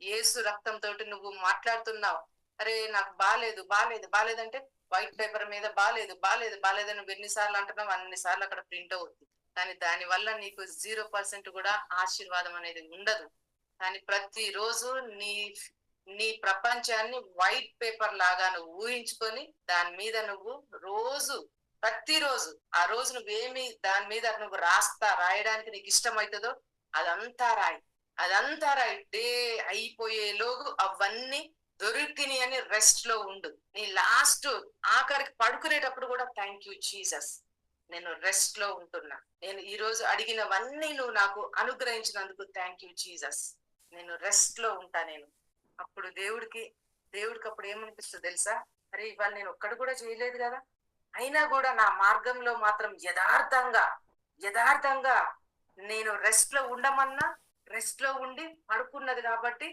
యేసు రక్తంతో నువ్వు మాట్లాడుతున్నావు. అరే నాకు బాలేదు, బాలేదు, బాలేదంటే వైట్ పేపర్ మీద బాలేదు, బాలేదు, బాలేదని నువ్వు ఎన్ని సార్లు అంటున్నావు అన్ని సార్లు అక్కడ ప్రింట్ అవుద్ది. కానీ దాని వల్ల నీకు 0% కూడా ఆశీర్వాదం అనేది ఉండదు. కానీ ప్రతిరోజు నీ నీ ప్రపంచాన్ని వైట్ పేపర్ లాగా నువ్వు ఊహించుకొని దాని మీద నువ్వు రోజు ప్రతిరోజు ఆ రోజు నువ్వేమి దాని మీద నువ్వు రాయడానికి నీకు ఇష్టమైతుందో అదంతా రాయి. అదంతా రాయి. డే అయిపోయేలోగు అవన్నీ దొరికినాయి అని రెస్ట్ లో ఉండు. నీ లాస్ట్ ఆఖరికి పడుకునేటప్పుడు కూడా థ్యాంక్ యూ జీసస్, నేను రెస్ట్ లో ఉంటున్నా. నేను ఈ రోజు అడిగినవన్నీ నువ్వు నాకు అనుగ్రహించినందుకు థ్యాంక్ యూ జీసస్. నేను రెస్ట్ లో ఉంటా నేను. అప్పుడు దేవుడికి అప్పుడు ఏమనిపిస్తుంది తెలుసా? అరే ఇవాళ నేను ఒక్కడు కూడా చేయలేదు కదా, అయినా కూడా నా మార్గంలో మాత్రం యథార్థంగా యథార్థంగా నేను రెస్ట్ లో ఉండమన్నా రెస్ట్ లో ఉండి పడుకున్నది కాబట్టి